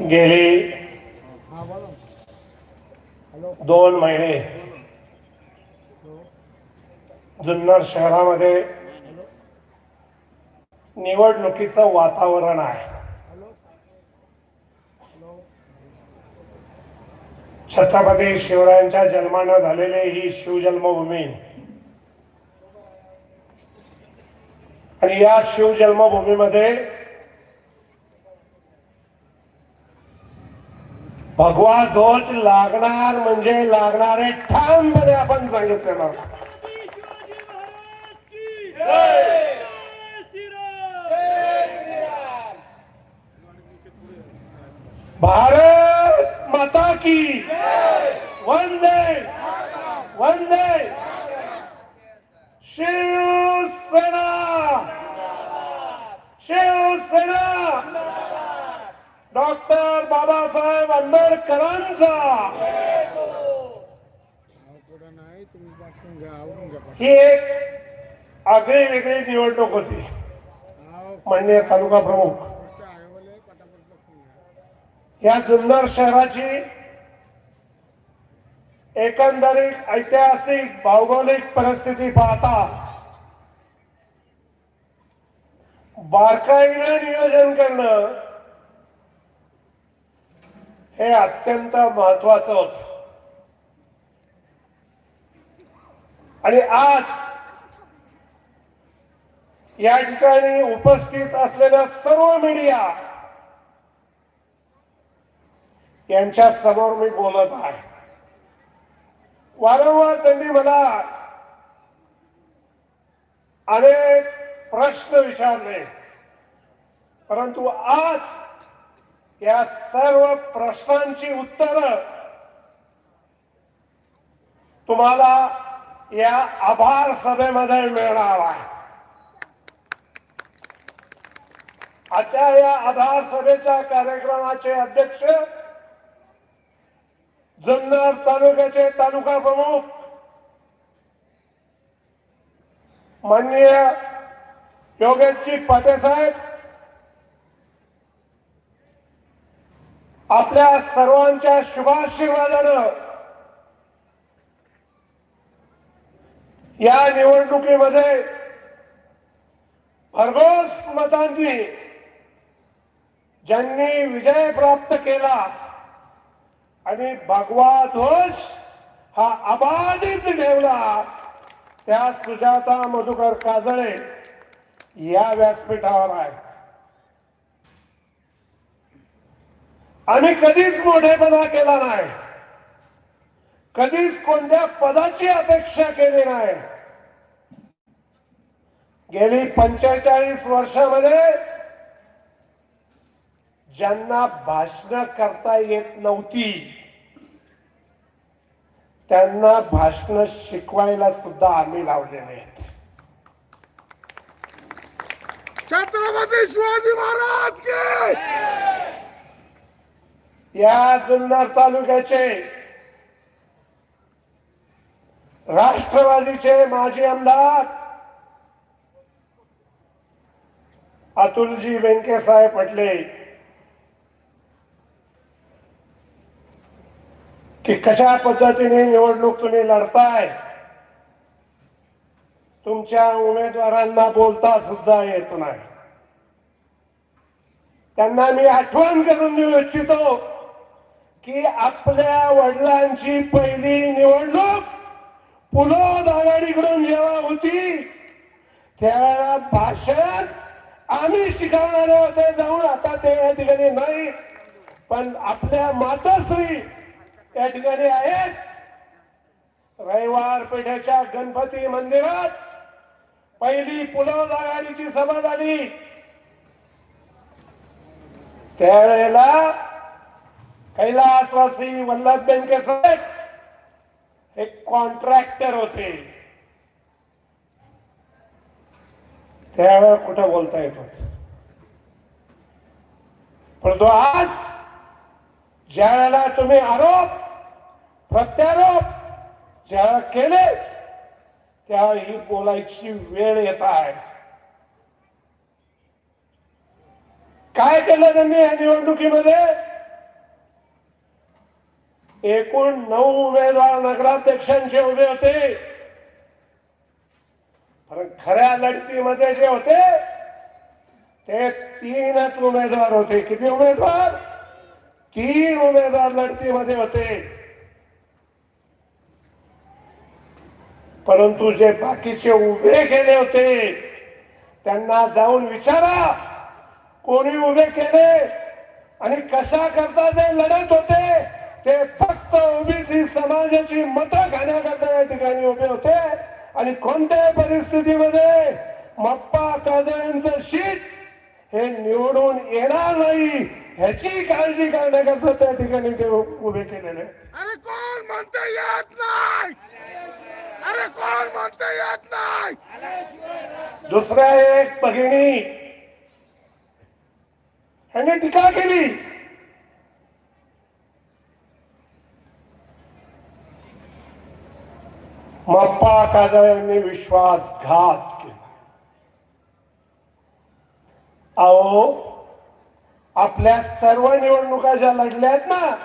गेली 2 महिने जुन्नर शहरामध्ये निवडणुकीचं वातावरण आहे. छत्रपती शिवरायांच्या जन्मानं झालेली ही शिवजन्मभूमी आणि या शिवजन्मभूमीमध्ये भगवा ध्वज लागणार म्हणजे लागणारे ठामपणे आपण सांगितलेलं. भारत माता की वंदे वंदे शिवसेना शिवसेना डॉक्टर बाबासाहेब आंबेडकरांचा. ही एक आगळी वेगळी निवडणूक होती. माननीय तालुका प्रमुख, या जुन्नर शहराची एकंदरीत ऐतिहासिक भौगोलिक परिस्थिती पाहता बारकाईने नियोजन करणं हे अत्यंत महत्वाचं होतं. आणि आज या ठिकाणी उपस्थित असलेल्या सर्व मीडिया यांच्या समोर मी बोलत आहे. वारंवार त्यांनी मला अनेक प्रश्न विचारले, परंतु आज या सर्व प्रश्नांची उत्तरं तुम्हाला या आभार सभेमध्ये मिळणार आहे. आजच्या या आभार सभेच्या कार्यक्रमाचे अध्यक्ष जुन्नर तालुक्याचे तालुका प्रमुख माननीय योगेशजी पाटे साहेब, आपल्या सर्वांच्या शुभाशीर्वादानं या निवडणुकीमध्ये भरघोस मतांनी ज्यांनी विजय प्राप्त केला आणि भगवा ध्वज हा अबाधित ठेवला, त्या सुजाता मधुकर काजळे या व्यासपीठावर आहेत. आम्ही कधीच मोठेपणा केला नाही, कधीच कोणत्या पदाची अपेक्षा केली नाही. गेली 45 वर्षामध्ये ज्यांना भाषण करता येत नव्हती त्यांना भाषण शिकवायला सुद्धा आम्ही लावलेले आहेत. छत्रपती शिवाजी महाराज के. या जुन्नर तालुक्याचे राष्ट्रवादीचे माजी आमदार अतुलजी वेंकेसाहेब पटले की कशा पद्धतीने निवडणूक तुम्ही लढताय, तुमच्या उमेदवारांना बोलता सुद्धा येत नाही. त्यांना मी आठवण करून देऊ इच्छितो की आपल्या वडिलांची पहिली निवडणूक पुलोद आघाडीकडून जेव्हा होती त्यावेळेला भाषण आम्ही शिकवणारे होते जाऊन. आता ते या ठिकाणी नाही, पण आपल्या मातोश्री या ठिकाणी आहेत. रविवार पेठेच्या गणपती मंदिरात पहिली पुलोद आघाडीची सभा झाली. त्यावेळेला कैलासवासी वल्लभ बेनकेसाहेब एक कॉन्ट्रॅक्टर होते. त्यावेळेला कुठं बोलता येत होत, परंतु आज ज्या वेळेला तुम्ही आरोप प्रत्यारोप ज्या केले त्यावेळी बोलायची वेळ येत आहे. काय केलं त्यांनी या निवडणुकीमध्ये? एकूण 9 उमेदवार नगराध्यक्षांचे उभे होते, पण खऱ्या लढतीमध्ये जे होते ते 3च उमेदवार होते. किती उमेदवार? 3 उमेदवार लढतीमध्ये होते. परंतु जे बाकीचे उभे केले होते त्यांना जाऊन विचारा कोणी उभे केले आणि कशा करता ते लढत होते. ते फक्त ओबीसी समाजाची मतं खाण्याकरता या ठिकाणी उभे होते आणि कोणत्याही परिस्थितीमध्ये मप्पा काजळेंचं शीट हे निवडून येणार नाही ह्याची काळजी करण्याकरता त्या ठिकाणी ते उभे केलेले. अरे कोण म्हणते येत नाही? अरे कोण म्हणते येत नाही? दुसऱ्या एक भगिनी ह्याने टीका केली, मप्पा काजळेंनी विश्वासघात केला. अहो, आपल्या सर्व निवडणुका ज्या लढल्यात ना,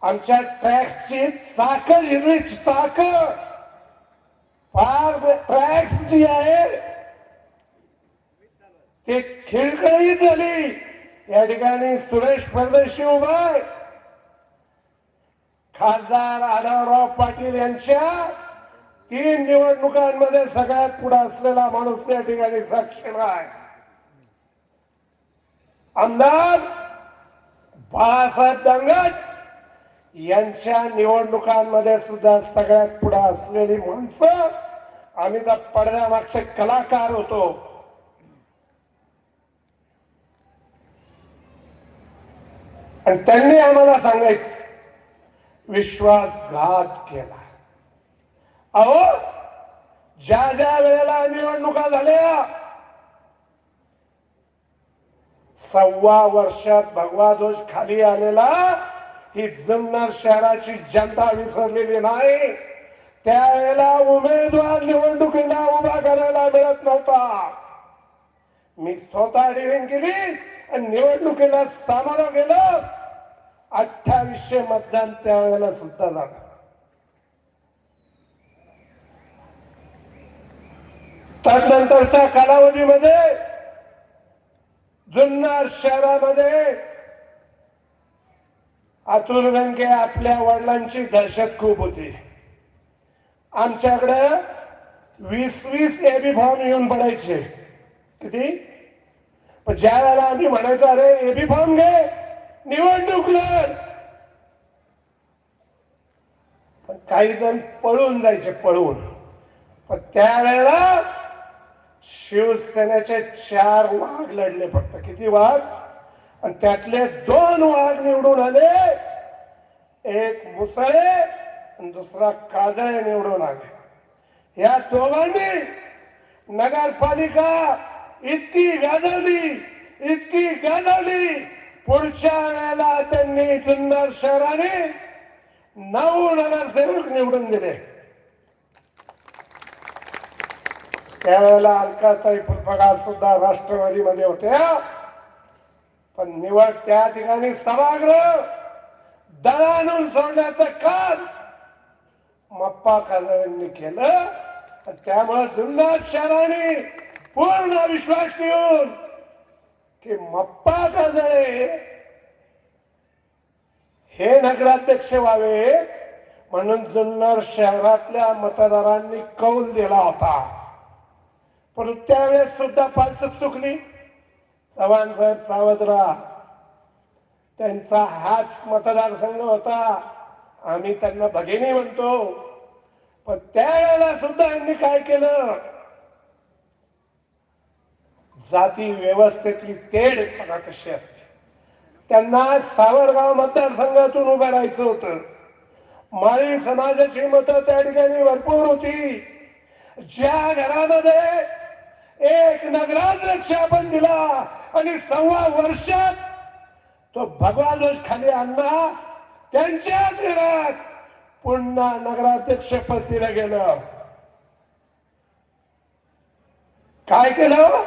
आमच्या ट्रॅक्सची चाक हिरवी चाक फार ट्रॅक्स जी आहे ती खिळखिळीत झाली. या ठिकाणी सुरेश परदेशी उभा आहे. खासदार आढळराव पाटील यांच्या 3 निवडणुकांमध्ये सगळ्यात पुढे असलेला माणूस या ठिकाणी साक्षीदार आहे. आमदार बाळासाहेब दांगट यांच्या निवडणुकांमध्ये सुद्धा सगळ्यात पुढे असलेली माणसं आम्ही तर पडद्यामागचे कलाकार होतो. आणि त्यांनी आम्हाला सांगायचं विश्वासघात केला. अहो, ज्या ज्या वेळेला निवडणुका झाल्या 1.25 वर्षात भगवा ध्वज खाली आलेला ही जुन्नर शहराची जनता विसरलेली नाही. त्यावेळेला उमेदवार निवडणुकीला उभा करायला मिळत नव्हता. मी स्वतः डिलिंग केली आणि निवडणुकीला सामोरं गेलं. 2800 मतदान त्यावेळेला सुद्धा झालं. त्यानंतरच्या कालावधीमध्ये जुन्नर शहरामध्ये अतुल बेनके आपल्या वडिलांची दहशत खूप होती. आमच्याकडे 20-20 एबी फॉर्म येऊन पडायचे. किती? पण ज्या वेळेला आम्ही म्हणायचो अरे एबी फॉर्म घे निवडणूक लढ, पण काही जण पळून जायचे पळून. पण त्यावेळेला शिवसेनेचे 4 वाघ लढले फक्त. किती वाघ? आणि त्यातले 2 वाघ निवडून आले. एक मुसळे आणि दुसरा काजळे निवडून आले. या दोघांनी नगरपालिका इतकी गाजवली पुढच्या वेळेला त्यांनी जुन्नर शहराने 9 नगरसेवक निवडून दिले. त्यावेळेला अलकाताई फुलपगार सुद्धा राष्ट्रवादीमध्ये होत्या. पण निवड त्या ठिकाणी सभागृह दळाणून सोडण्याचं काम मप्पा काजळेंनी केलं. त्यामुळे जुन्नर शहराने पूर्ण विश्वास ठेवून की मप्पा काजळे हे नगराध्यक्ष व्हावे म्हणून जुन्नर शहरातल्या मतदारांनी कौल दिला होता. पण त्यावेळेस सुद्धा पालचूक चुकली. चव्हाण साहेब सावध राहा, त्यांचा हाच मतदारसंघ होता. आम्ही त्यांना भगिनी म्हणतो. पण त्यावेळेला सुद्धा यांनी काय केलं? जाती व्यवस्थेतली तेढ बघा कशी असते. त्यांना सावरगाव मतदारसंघातून उभं राहायचं होतं. माळी समाजाची मतं त्या ठिकाणी भरपूर होती. ज्या घरामध्ये एक नगराध्यक्ष आपण दिला आणि 1.25 वर्षात तो भगवा ध्वज खाली आणला, त्यांच्याच घरात पुन्हा नगराध्यक्ष पद दिलं गेलं. काय केलं?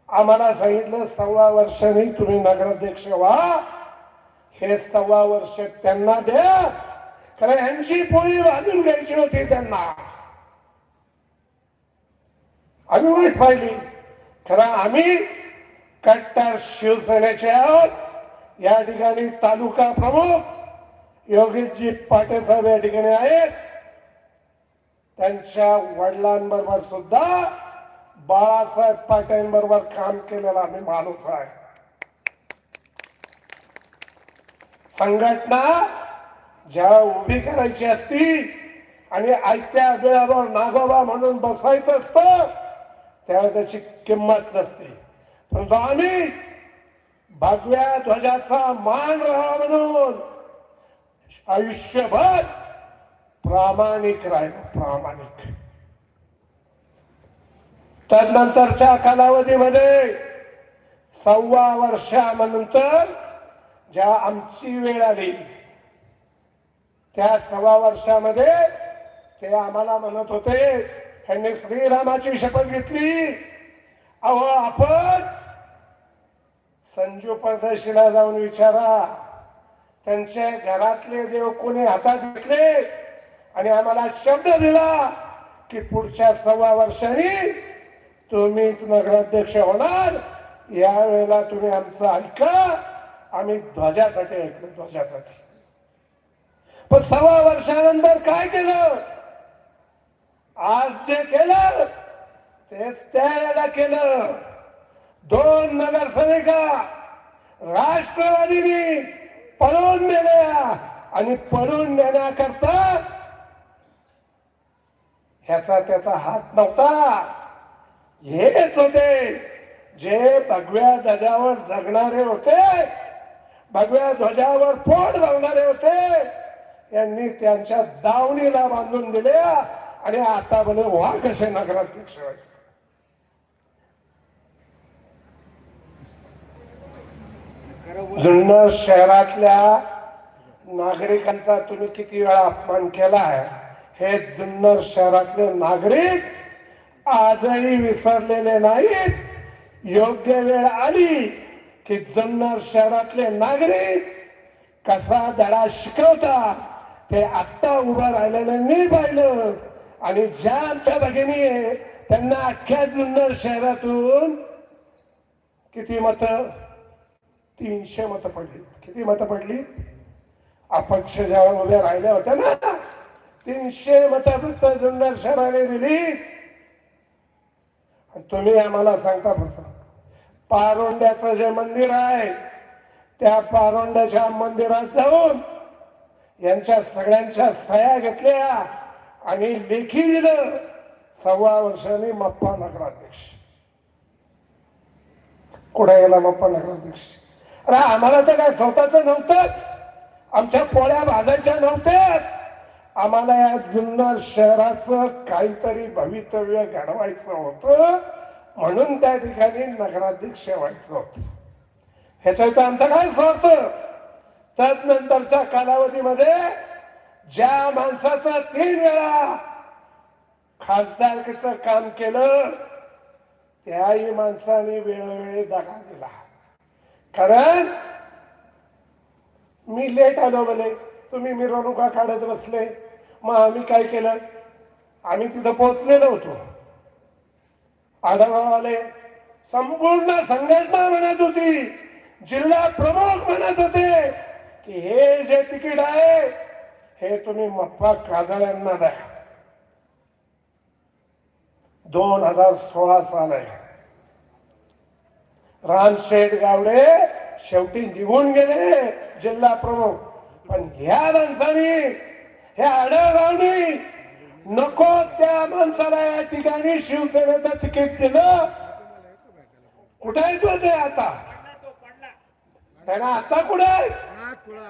आम्हाला सांगितलं 1.25 वर्षांनी तुम्ही नगराध्यक्ष व्हा. हे 1.25 वर्ष त्यांना द्या, कारण यांची पोळी वाजून घ्यायची होती त्यांना. आम्ही वाट पाहिली, खरं आम्ही कट्टर शिवसेनेचे आहोत. या ठिकाणी तालुका प्रमुख योगेशजी पाटील साहेब या ठिकाणी आहेत. त्यांच्या वडिलांबरोबर सुद्धा बाळासाहेब पाटीलबरोबर काम केलेला आम्ही माणूस आहे. संघटना ज्या उभी करायची असती आणि आयत्या वेळावर नागोबा म्हणून बसायचं असतं, त्यावेळेस त्याची किंमत नसते. परंतु आम्ही भगव्या ध्वजाचा मान राहा म्हणून आयुष्यभर प्रामाणिक राहिलो, प्रामाणिक. तदनंतरच्या कालावधीमध्ये 1.25 वर्षानंतर ज्या आमची वेळ आली, त्या 1.25 वर्षामध्ये ते आम्हाला म्हणत होते, ह्यांनी श्रीरामाची शपथ घेतली. अहो, आपण संजू परदेशीला जाऊन विचारा, त्यांचे घरातले देव कोणी हातात घेतले आणि आम्हाला शब्द दिला की पुढच्या 1.25 वर्षांनी तुम्हीच नगराध्यक्ष होणार. यावेळेला तुम्ही आमचं ऐका. आम्ही ध्वजासाठी ऐकलं, ध्वजासाठी. पण 1.25 वर्षानंतर काय केलं? आज जे केलं तेच त्यावेळेला केलं. 2 नगरसेविका राष्ट्रवादीने पळून नेल्या आणि पळून नेण्याकरता ह्याचा त्याचा हात नव्हता. हेच होते जे भगव्या ध्वजावर जगणारे होते, भगव्या ध्वजावर पोट भरणारे होते. यांनी त्यांच्या दावणीला बांधून दिल्या आणि आता बोले व्हा कसे नगराध्यक्ष व्हायचे. जुन्नर शहरातल्या नागरिकांचा तुम्ही किती वेळा अपमान केला आहे, हे जुन्नर शहरातले नागरिक आजही विसरलेले नाहीत. योग्य वेळ आली की जुन्नर शहरातले नागरिक कसा धडा शिकवता ते आत्ता उभं राहिलेल्यांनी पाहिलं. आणि ज्या आमच्या भगिनी आहे त्यांना अख्ख्या जुन्नर शहरातून किती मतं? 300 मतं पडली. किती मतं पडली? अपक्ष जेव्हा उभ्या राहिल्या होत्या ना, 300 मतं फक्त जुन्नर शहराने दिली. तुम्ही आम्हाला सांगता बसा, पारोंड्याचं जे मंदिर आहे त्या पारोंड्याच्या मंदिरात जाऊन यांच्या सगळ्यांच्या सह्या घेतल्या आणि लेखी दिलं 1.25 वर्षांनी मप्पा नगराध्यक्ष. कुठे गेला मप्पा नगराध्यक्ष? अरे आम्हाला तर काय स्वतःच नव्हतंच, आमच्या पोळ्या भाजायच्या नव्हत्याच. आम्हाला या जुन्नर शहराचं काहीतरी भवितव्य घडवायचं होतं, म्हणून त्या ठिकाणी नगराध्यक्ष व्हायचं होतं. ह्याच्यात आमचा काय स्वार्थ? तदनंतरच्या कालावधीमध्ये ज्या माणसाचं 3 वेळा खासदारकीचं काम केलं, त्याही माणसाने वेळोवेळी दगा दिला. कारण मी लेट आलो बोले, तुम्ही मिरवणुका काढत बसले, मग आम्ही काय केलं? आम्ही तिथं पोहोचलेलो होतो. आढळवाले संपूर्ण संघटना म्हणत होती, जिल्हा प्रमुख म्हणत होते की हे जे तिकीट आहे हे तुम्ही मप्पा काजळ्यांना द्या. 2016 साल आहे. रामशेठ गावडे शेवटी निघून गेले जिल्हा प्रमुख, पण ह्या माणसाने, ह्या आढळरावनी नको त्या माणसाला या ठिकाणी शिवसेनेचं तिकीट दिलं. कुठे येतो ते आता? त्यांना आता कुठे?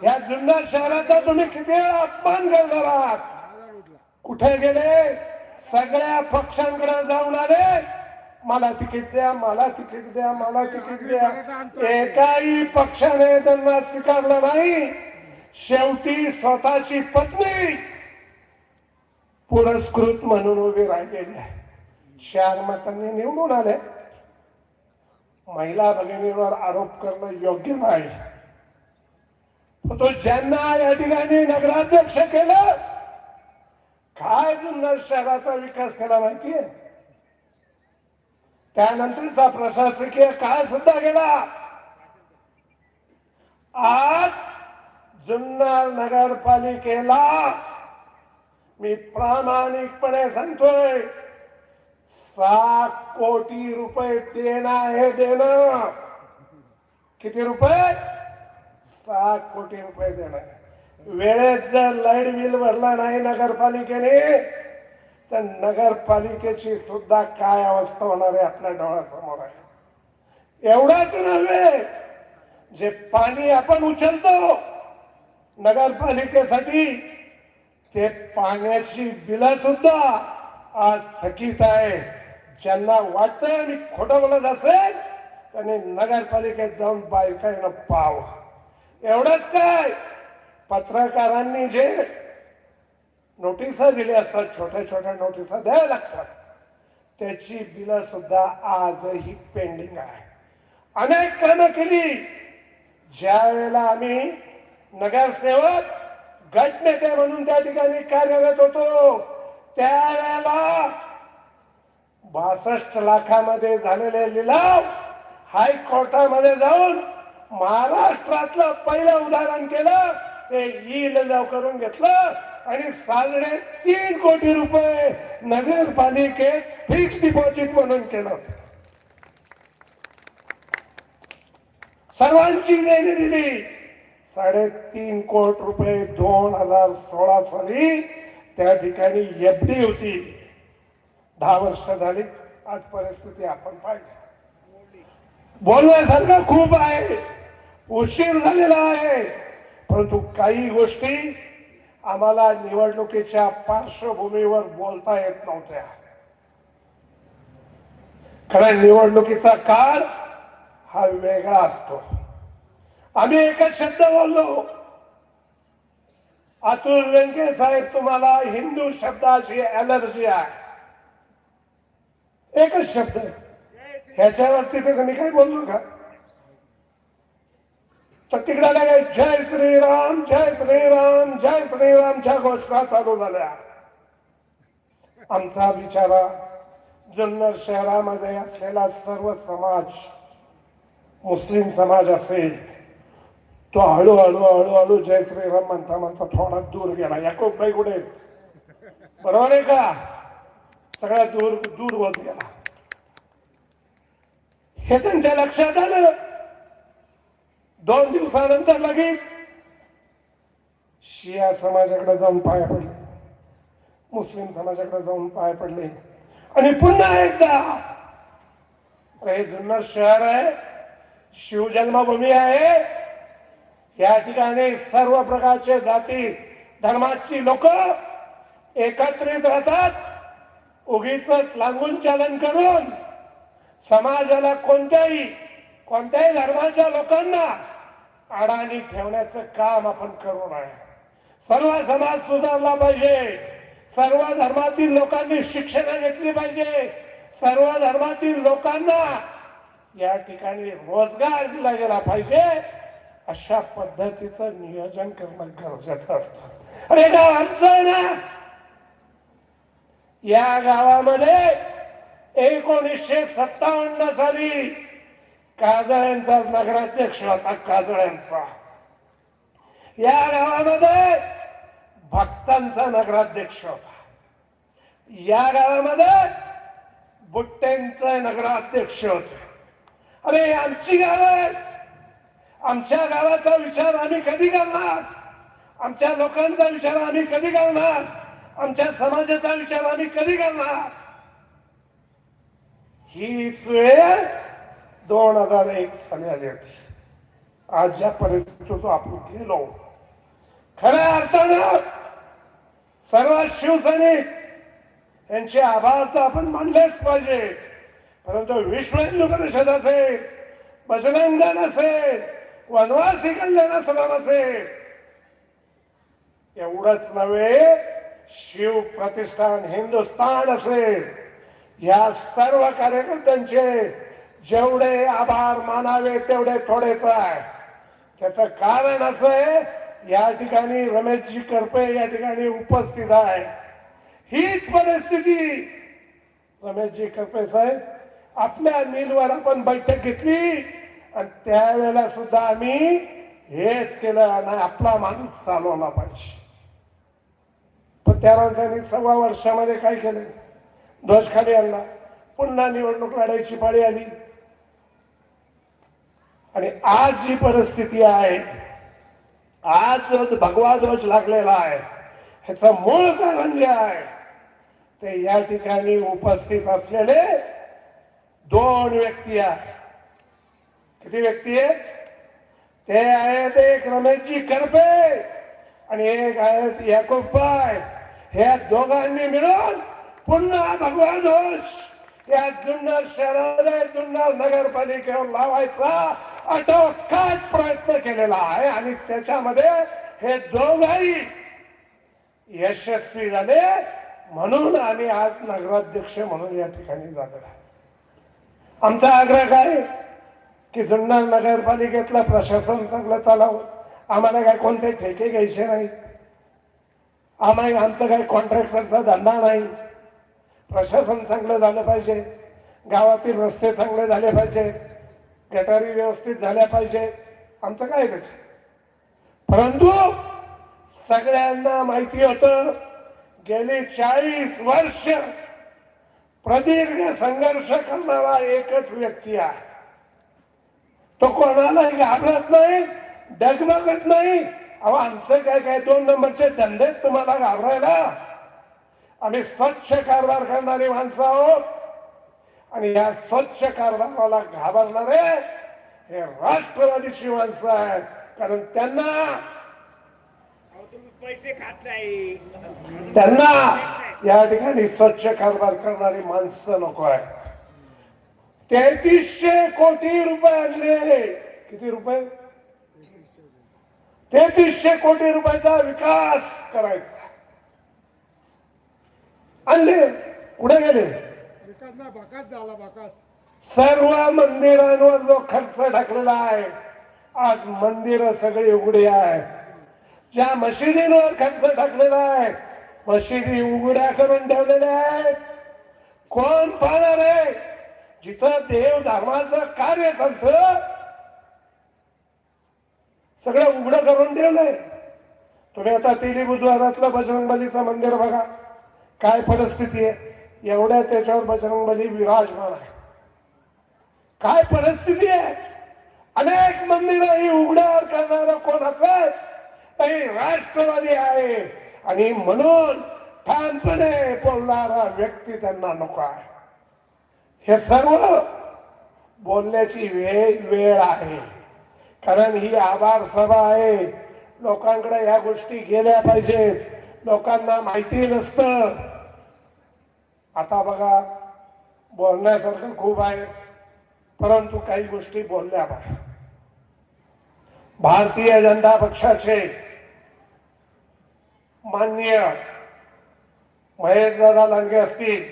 या जुन्नर शहराचा तुम्ही किती वेळा अपमान करणार आहात? कुठे गेले? सगळ्या पक्षांकडे जाऊन आले, मला तिकीट द्या, मला तिकीट द्या, मला तिकीट द्या. एकाही पक्षाने त्यांना स्वीकारलं नाही. शेवटी स्वतःची पत्नी पुरस्कृत म्हणून उभी राहिलेली आहे. 4 मतांनी निवडून आले. महिला भगिनीवर आरोप करणं योग्य नाही. तो ज्यांना या ठिकाणी नगराध्यक्ष केलं, काय जुन्नर शहराचा विकास केला माहितीये? त्यानंतरचा प्रशासकीय काळ सुद्धा गेला. आज जुन्नर नगरपालिकेला मी प्रामाणिकपणे सांगतोय, 7 कोटी रुपये देणं हे देणं. किती रुपये? 7 कोटी रुपये देणं. वेळेत जर लाईट बिल भरला नाही नगरपालिकेने तर नगरपालिकेची सुद्धा काय अवस्था होणार आहे आपल्या डोळ्यासमोर आहे. एवढाच नव्हे, जे पाणी आपण उचलतो नगरपालिकेसाठी, ते पाण्याची बिलं सुद्धा आज थकीत आहे. ज्यांना वाटतंय मी खोटं बोलत असेल त्यांनी नगरपालिकेत जाऊन बारकाईनं पाहावं. एवढंच काय, पत्रकारांनी जे नोटिसा दिल्या असतात, छोट्या छोट्या नोटिसा द्याव्या लागतात, त्याची बिलं सुद्धा आजही पेंडिंग आहे. अनेक कामं केली. ज्या वेळेला आम्ही नगरसेवक गटनेते म्हणून त्या ठिकाणी कार्यरत होतो, त्यावेळेला 62 लाखामध्ये झालेले लिलाव हायकोर्टामध्ये जाऊन महाराष्ट्रातलं पहिलं उदाहरण केलं. ते लिलाव करून घेतलं आणि 3.5 कोटी रुपये नगरपालिकेत फिक्स डिपॉझिट म्हणून केलं. सर्वांची देणी दिली. 3.5 कोटी रुपये 2016 साली त्या ठिकाणी एफडी होती. 10 वर्ष झाली. आज परिस्थिती आपण पाहिली. बोलण्यासारखं खूप आहे, उशीर झालेला आहे, परंतु काही गोष्टी आम्हाला निवडणुकीच्या पार्श्वभूमीवर बोलता येत नव्हत्या. कारण निवडणुकीचा काळ हा वेगळा असतो. आम्ही एकच शब्द बोललो, अतुल वेंके साहेब तुम्हाला हिंदू शब्दाची ऍलर्जी आहे. एकच शब्द, ह्याच्यावरती तर मी काही बोललो का? तर तिकडे काय जय श्रीराम जय श्रीराम जय श्रीरामच्या घोषणा चालू झाल्या. आमचा बिचारा जुन्नर शहरामध्ये असलेला सर्व समाज, मुस्लिम समाज असेल, तो हळूहळू हळूहळू जय श्रीराम म्हणता म्हणता थोडा दूर गेला. याकोबबाई कुठे? बरोबर आहे का? सगळ्या दूर दूर होत गेला. हे त्यांच्या लक्षात आलं. 2 दिवसानंतर लगेच शिया समाजाकडे जाऊन पाया पडले, मुस्लिम समाजाकडे जाऊन पाया पडले आणि पुन्हा एकदा हे जुन्नर शहर आहे, शिवजन्मभूमी आहे. या ठिकाणी सर्व प्रकारचे जाती धर्माची लोक एकत्रित राहतात. उगीच लागून चालन करून समाजाला कोणत्याही धर्माच्या लोकांना अडाणी ठेवण्याचं काम आपण करू नये. सर्व समाज सुधारला पाहिजे. सर्व धर्मातील लोकांनी शिक्षण घेतली पाहिजे. सर्व धर्मातील लोकांना या ठिकाणी रोजगार दिला गेला पाहिजे. अशा पद्धतीचं नियोजन करणं गरजेचं असतं. अरे गाव आमचं ना, या गावामध्ये 1957 साली काजळ्यांचा नगराध्यक्ष होता. काजळ्यांचा या गावामध्ये भक्तांचा नगराध्यक्ष होता. या गावामध्ये बुट्टेंचा नगराध्यक्ष होते. अरे आमची गाव आहे, आमच्या गावाचा विचार आम्ही कधी करणार? आमच्या लोकांचा विचार आम्ही कधी करणार? आमच्या समाजाचा विचार आम्ही कधी करणार? हीच वेळ 2001 साली आली होती. आज ज्या परिस्थितीत आपण गेलो, खऱ्या अर्थानं सर्व शिवसैनिक यांचे आभार तर आपण मानलेच पाहिजे. परंतु विश्व हिंदू परिषद असेल, बजरंग दल असेल, वनवासी कल्याण आश्रम असेल, एवढंच नव्हे, शिव प्रतिष्ठान हिंदुस्थान असेल, या सर्व कार्यकर्त्यांचे जेवढे आभार मानावे तेवढे थोडेच आहे. त्याचं कारण असं आहे, या ठिकाणी रमेशजी करपे या ठिकाणी उपस्थित आहे. हीच परिस्थिती रमेशजी करपे साहेब, आपल्या मिलवर आपण बैठक घेतली आणि त्यावेळेला सुद्धा आम्ही हेच केलं आणि आपला माणूस चालवला पाहिजे. पण त्या माणसाने 1.25 वर्षामध्ये काय केलं? ध्वज खाली आणला, पुन्हा निवडणूक लढायची पाळी आली. आणि आज जी परिस्थिती आहे, आज जो भगवा ध्वज लागलेला आहे, ह्याचं मूळ कारण जे आहे ते या ठिकाणी उपस्थित असलेले 2 व्यक्ती आहेत. किती व्यक्ती आहेत? ते आहेत एक रमेशजी करपे आणि एक आहेत याकूब पाय. ह्या दोघांनी मिळून पुन्हा भगवा ध्वज या जुन्नर शहरामध्ये, जुन्नर नगरपालिकेवर लावायचा आटोकाट प्रयत्न केलेला आहे आणि त्याच्यामध्ये हे दोघाही यशस्वी झाले. म्हणून आम्ही आज नगराध्यक्ष म्हणून या ठिकाणी झालेला आहे. आमचा आग्रह काय की जुन्नर नगरपालिकेतलं प्रशासन चांगलं चालावं. आम्हाला काय कोणते ठेके घ्यायचे नाहीत, आमचं काही कॉन्ट्रॅक्टरचा धंदा नाही. प्रशासन चांगलं झालं पाहिजे, गावातील रस्ते चांगले झाले पाहिजे, गटारी व्यवस्थित झाल्या पाहिजे, आमचं काय त्याचं. परंतु सगळ्यांना माहिती होतं गेली 40 वर्ष प्रदीर्घ संघर्ष करणारा एकच व्यक्ती आहे. तो कोणालाही घाबरत नाही, डगमगत नाही. अहो आमचं काय काय 2 नंबरचे धंदे तुम्हाला घाबरायला? आम्ही स्वच्छ कारभार करणारी माणसं आहोत आणि या स्वच्छ कारभाराला घाबरणारे हे राष्ट्रवादीची माणसं आहेत. कारण त्यांना पैसे खात नाही, त्यांना या ठिकाणी स्वच्छ कारभार करणारी माणसं नको आहेत. 3300 कोटी रुपये आणले. किती रुपये? 3300 कोटी रुपयाचा विकास करायचा आणले. कुठे गेले? विकास ना बाकास झाला, बाकास. सर्व मंदिरांवर जो खर्च टाकलेला आहे, आज मंदिरं सगळी उघडी आहे. ज्या मशिदींवर खर्च टाकलेला आहे, मशिदी उघड्या करून ठेवलेल्या आहेत. कोण पाहणार आहे? जिथं देव धर्माचं कार्य चालतं सगळं उघडं करून ठेवलंय. तुम्ही आता तिली बुधवारातलं बजरंगबलीचं मंदिर बघा, काय परिस्थिती आहे. एवढ्या त्याच्यावर बजरंगबली विराजमान आहे. काय परिस्थिती आहे. अनेक मंदिरं ही उघड्यावर करणारा कोण असेल तरी राष्ट्रवादी आहे. आणि म्हणून ठामपणे बोलणारा व्यक्ती त्यांना नको आहे. हे सर्व बोलण्याची वेळ आहे. कारण ही आभार सभा आहे. लोकांकडे या गोष्टी गेल्या पाहिजेत. लोकांना माहिती नसतं. आता बघा बोलण्यासारखं खूप आहे, परंतु काही गोष्टी बोलल्या पाहिजे. भारतीय जनता पक्षाचे माननीय महेशदादा लांडगे असतील,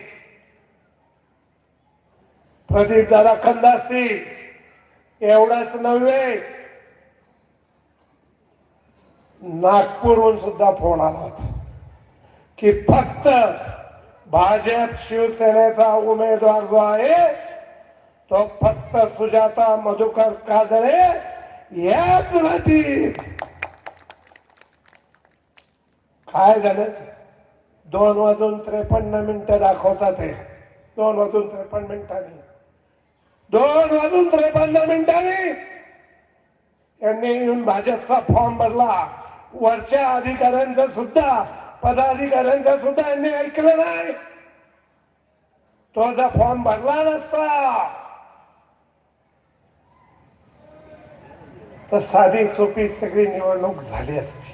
प्रदीपदादा कंद असतील, एवढंच नव्हे नागपूरहून सुद्धा फोन आला होता की फक्त भाजप शिवसेनेचा उमेदवार जो आहे तो फक्त सुजाता मधुकर काजळे याच राहतील. काय झालं? 2:53 दाखवतात ते. 2:53 2:53 यांनी येऊन भाजपचा फॉर्म भरला. वरच्या अधिकाऱ्यांचा सुद्धा, पदाधिकाऱ्यांचा सुद्धा यांनी ऐकलं नाही. तो जर फॉर्म भरला नसता तर साधी सोपी सगळी निवडणूक झाली असती.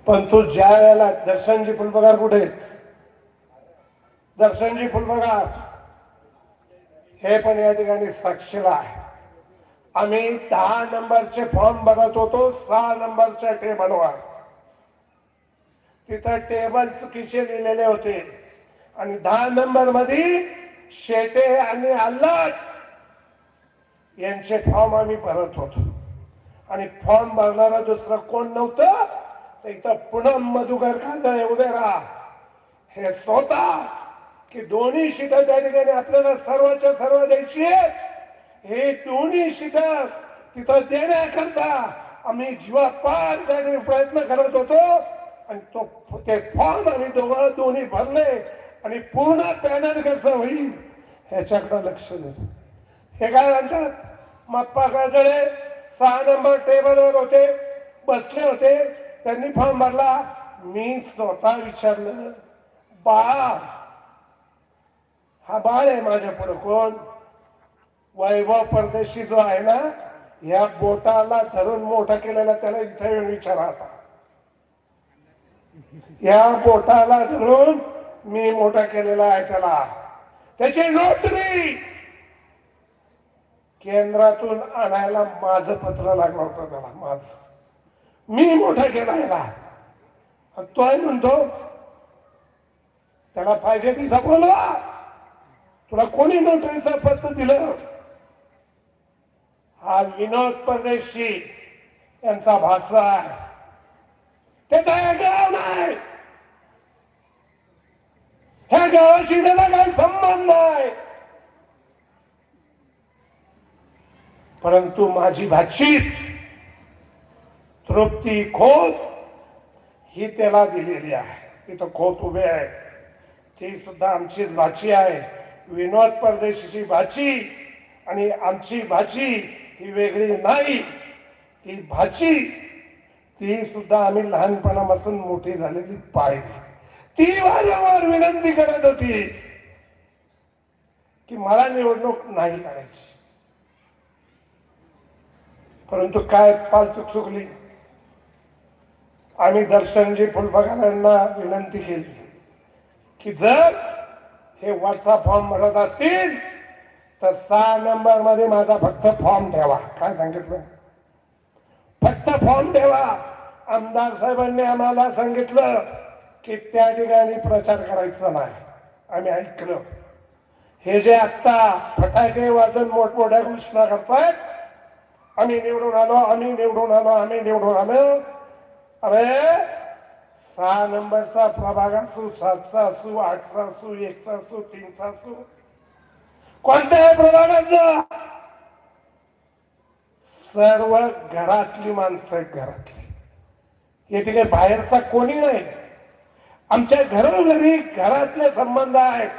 पण तो ज्या वेळेला दर्शनजी फुलपगार कुठे आहेत? दर्शनजी फुलपगार हे पण या ठिकाणी साक्षीला आहे. आम्ही 10 नंबरचे फॉर्म भरत होतो 6 नंबरच्या टेबलवर. तिथं टेबल चुकीचे लिहिलेले होते आणि 10 नंबर मध्ये शेटे आणि अल्लाट यांचे फॉर्म आम्ही भरत होतो. आणि फॉर्म भरणारा दुसरं कोण नव्हतं तर इथं पूनम मधुकर काजळे उभे राहा. हे स्वतः की दोन्ही शीट त्या ठिकाणी आपल्याला सर्वच्या सर्व द्यायची आहे. हे दोन्ही शीट तिथं देण्याकरता आम्ही जीवापाड त्या ठिकाणी प्रयत्न करत होतो आणि ते फॉर्म आम्ही दोन्ही भरले आणि पूर्ण पॅनल कसं होईल ह्याच्याकडे लक्ष देतो. हे काय म्हणतात मप्पा काजळे 6 नंबर टेबलवर होते, बसले होते, त्यांनी फॉर्म भरला. मी स्वतः विचारलं बाळ, हा बाळ आहे माझ्या पुढे कोण? वैभव परदेशी जो आहे ना, या बोटाला धरून मोठा केलेला त्याला इथे येऊन विचारा आता. या बोटाला धरून मी मोठा केलेला आहे त्याला. त्याची नोटरी केंद्रातून आणायला माझं पत्र लागलं होतं त्याला. मी मोठा केला याला. तोय म्हणतो त्याला पाहिजे तिथं बोलवा. तुला कोणी नोटरीचं पत्र दिलं? हा विनोद परदेशी यांचा भाचा आहे. त्याचा हे गाव नाही, ह्या गावाशी त्याला काही संबंध नाही. परंतु माझी भाची तृप्ती खोत ही त्याला दिलेली आहे. तिथं खोत उभे आहे, ती सुद्धा आमचीच भाची आहे. विनोद परदेशीची भाची आणि आमची भाची ही वेगळी नाही. ती भाची ती सुद्धा आम्ही लहानपणापासून मोठी झालेली पाहिली. ती वारंवार विनंती करत होती की मला निवडणूक नाही करायची. परंतु काय पालचूक चुकली. आम्ही दर्शनजी फुलबागांना विनंती केली की जर हे वरचा फॉर्म भरत असतील तर 6 नंबर मध्ये माझा फक्त फॉर्म ठेवा. काय सांगितलं? फक्त फॉर्म ठेवा. आमदार साहेबांनी आम्हाला सांगितलं की त्या ठिकाणी प्रचार करायचा नाही. आम्ही ऐकलं. हे जे आता फटाके वाजून मोठमोठ्या घोषणा करतायत, आम्ही निवडून आलो, आम्ही निवडून आलो, आम्ही निवडून आलो. अरे 6 नंबरचा प्रभाग असू, 7चा असू, 8चा असू, 1चा असू, 3चा असू, कोणत्याही प्रभागाचा सर्व घरातली माणसं आहेत. घरातली येथे काही बाहेरचा कोणी नाही. आमच्या घरोघरी घरातले संबंध आहेत.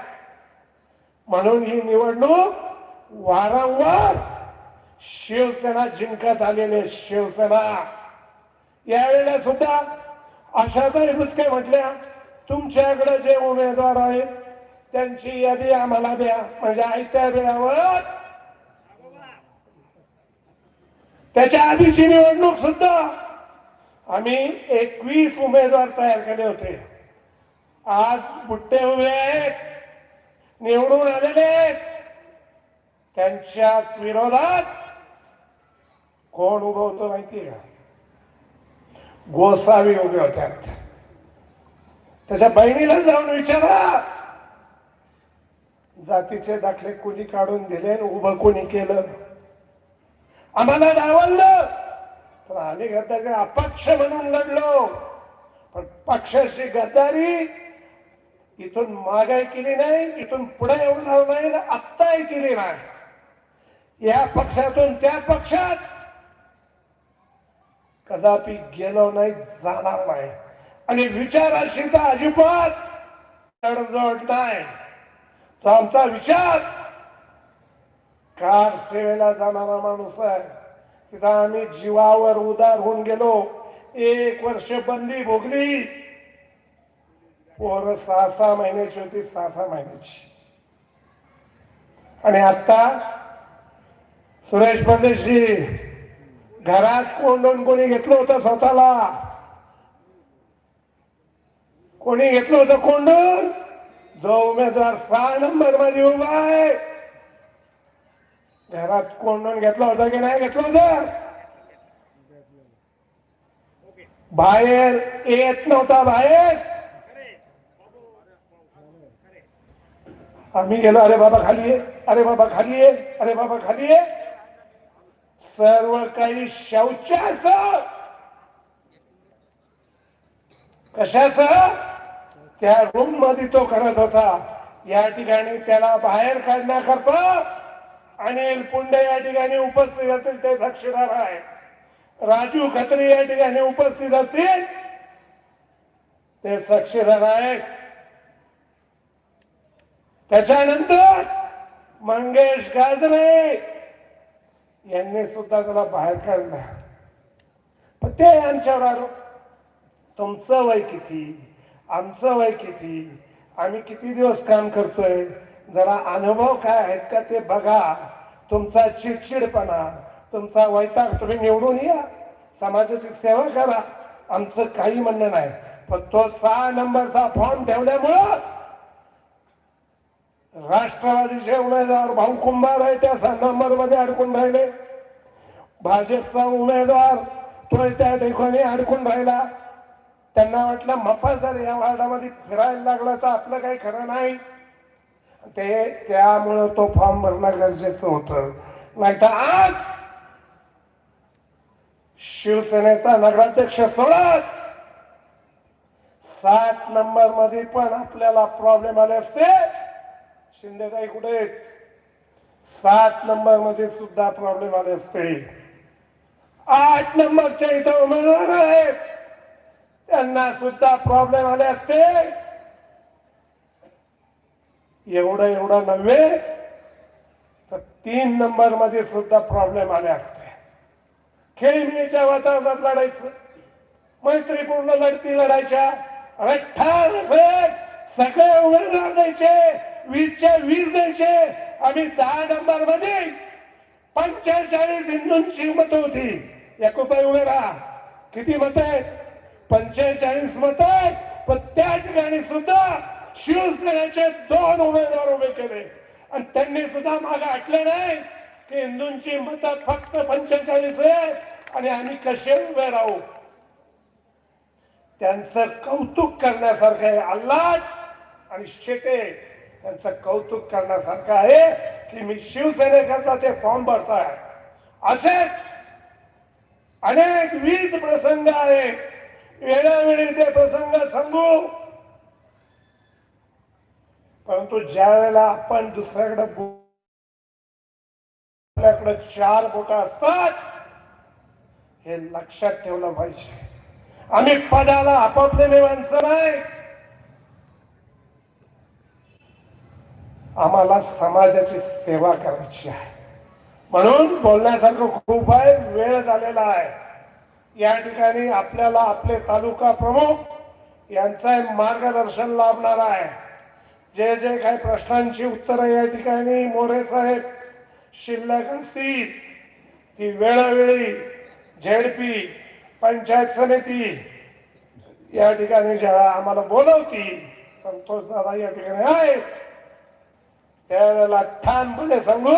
म्हणून ही निवडणूक वारंवार शिवसेना जिंकत आलेले. शिवसेना यावेळेला सुद्धा आशाताई बुचके म्हटल्या तुमच्याकडे जे उमेदवार आहेत त्यांची यादी आम्हाला द्या. म्हणजे आयत्या वेळावर त्याच्या आधीची निवडणूक सुद्धा आम्ही 21 उमेदवार तयार केले होते. आज बुट्टे उभे आहेत, निवडून आलेले. त्यांच्याच विरोधात कोण उभं होतं माहितीये का? गोसावी उभे होत्या. त्याच्या बहिणीला जाऊन विचारा जातीचे दाखले कोणी काढून दिले, उभं कोणी केलं. आम्हाला डावललं तर आम्ही गद्दारी अपक्ष म्हणून लढलो. पण पक्षाची गद्दारी इथून मागे केली नाही, इथून पुढे येणार नाही, आत्ताही केली नाही. या पक्षातून त्या पक्षात कदापि गेलो नाही, जाणार नाही. आणि विचाराशी तर अजिबात तडजोड नाही. तो आमचा विचार कार सेवेला जाणारा माणूस आहे. तिथं आम्ही जीवावर उदार होऊन गेलो. 1 वर्ष बंदी भोगली. पोरं 6-6 महिन्याची होती, 6-6 महिन्याची. आणि आता सुरेश परदेशी घरात कोंडून कोणी घेतलं होतं स्वतःला? कोणी घेतलं होतं कोंडून? जो उमेदवार 6 नंबर मध्ये उभा आहे घरात कोंडून घेतलं होतं की नाही घेतलं होतं? बाहेर येत नव्हता. बाहेर आम्ही गेलो, अरे बाबा खाली ये, अरे बाबा खाली ये, अरे बाबा खाली ये. सर्व काही शौचाचं कशाचं त्या रूम मध्ये तो करत होता. या ठिकाणी त्याला बाहेर काढण्याकरता अनिल पुंडे या ठिकाणी उपस्थित असतील, ते साक्षीदार आहे. राजू खत्री या ठिकाणी उपस्थित असतील, ते साक्षीदार आहेत. त्याच्यानंतर मंगेश गाजरे यांनी सुद्धा त्याला बाहेर काढलं. पण ते यांच्यावर आरोप, तुमचं वय किती, आमचं वय किती, आम्ही किती दिवस काम करतोय, जरा अनुभव काय आहेत का ते बघा. तुमचा चिडचिडपणा, तुमचा वैताग, तुम्ही निवडून या, समाजाची सेवा करा, आमचं काही म्हणणं नाही. पण तो 6 नंबरचा फॉर्म ठेवल्यामुळं राष्ट्रवादीचे उमेदवार भाऊ कुंभार आहे त्या 6 नंबर मध्ये अडकून राहिले. भाजपचा उमेदवार तो त्या ठिकाणी अडकून राहिला. त्यांना वाटलं मप्पा जर या वार्डामध्ये फिरायला लागला तर आपलं काही खरं नाही. त्यामुळं तो फॉर्म भरणं गरजेचं होतं. नाहीतर आज शिवसेनेचा नगराध्यक्ष सोडत 7 नंबर मध्ये पण आपल्याला प्रॉब्लेम आले असते. शिंदेताई कुठे आहेत? 7 नंबर मध्ये सुद्धा प्रॉब्लेम आले असते. 8 नंबरच्या इथं उमेदवार आहेत, त्यांना सुद्धा प्रॉब्लेम आले असते. एवढं नव्हे तर 3 नंबर मध्ये सुद्धा प्रॉब्लेम आले असते. खेळीमेळीच्या वातावरणात लढायचं, मैत्रीपूर्ण लढती लढायच्या. अरे ठार असेल सगळे उमेदवार द्यायचे, 20च्या 20 द्यायचे. आम्ही 10 नंबर मध्ये 45 हिंदूंची मतं होती. याकोबाई उभे राहा, किती मत आहेत? 45 मत आहेत. पण त्या ठिकाणी सुद्धा शिवसेनेचे 2 उमेदवार उभे केले आणि त्यांनी सुद्धा मागे हटले नाही की हिंदूंची मतं फक्त 45 आहे आणि आम्ही कसे उभे राहू. त्यांचं कौतुक करण्यासारखं आहे. आल्हाट आणि शेटे त्यांचं कौतुक करण्यासारखं आहे की मी शिवसेनेकरता ते फॉर्म भरताय. असेच अनेक विविध प्रसंग आहेत, वेळोवेळी ते प्रसंग सांगू. परंतु ज्या वेळेला आपण दुसऱ्याकडे आपल्याकडे 4 बोटं असतात, हे लक्षात ठेवलं पाहिजे. आम्ही पदाला आपापलेले माणसं नाही, आम्हाला समाजाची सेवा करायची आहे. म्हणून बोलण्यासारखं खूप आहे, वेळ झालेला आहे. या ठिकाणी आपल्याला आपले तालुका प्रमुख यांचं मार्गदर्शन लाभणार आहे. जे जे काही प्रश्नांची उत्तरं या ठिकाणी मोरे साहेब शिल्लक असतील ती वेळोवेळी झेडपी पंचायत समिती या ठिकाणी ज्या आम्हाला बोलवती, संतोष दादा या ठिकाणी आहेत, त्यावेळेला ठामपणे सांगू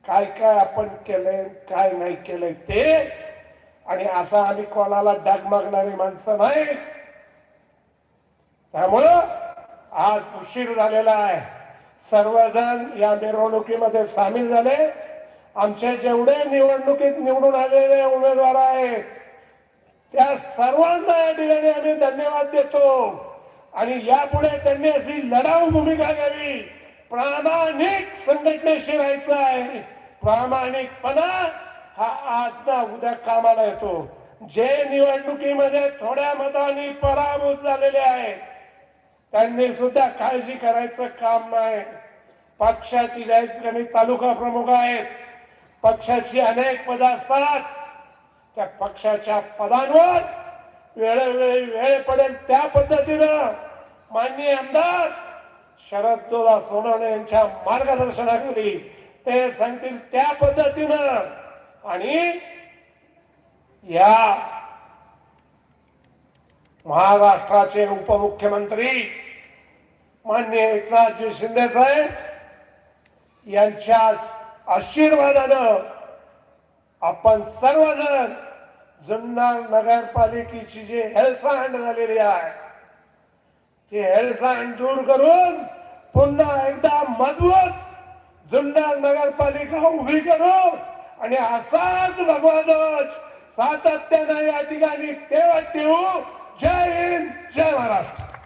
काय काय आपण केलंय, काय नाही केलंय ते. आणि असं आम्ही कोणाला डगमगणारी माणसं नाही. त्यामुळं आज उशीर झालेला आहे. सर्वजण या मिरवणुकीमध्ये सामील झाले. आमचे जेवढे निवडणुकीत निवडून आलेले उमेदवार आहेत त्या सर्वांना या ठिकाणी आम्ही धन्यवाद देतो. आणि यापुढे त्यांनी अशी लढाऊ भूमिका घ्यावी. प्रामाणिक संघटनेशी राहायचं आहे. प्रामाणिकपणा हा आज ना उद्या कामाला येतो. जे निवडणुकीमध्ये थोड्या मतांनी पराभूत झालेले आहेत त्यांनी सुद्धा काळजी करायचं काम नाही. पक्षाची ज्या ठिकाणी तालुका प्रमुख आहेत, पक्षाची अनेक पदं असतात, त्या पक्षाच्या पदांवर वेळोवेळी वेळ पडेल त्या पद्धतीनं माननीय आमदार शरददादा सोनवणे यांच्या मार्गदर्शनाखाली ते सांगतील त्या पद्धतीनं. आणि या महाराष्ट्राचे उपमुख्यमंत्री माननीय एकनाथजी शिंदे साहेब यांच्या आशीर्वादानं आपण सर्वजण जुन्नर नगरपालिकेची जी हेळसांड झालेली आहे ती हेळसांड दूर करून पुन्हा एकदा मजबूत जुन्नर नगरपालिका उभी करू आणि असाच भगवानच सातत्यानं या ठिकाणी ठेवत ठेवू. जय हिंद, जय महाराष्ट्र.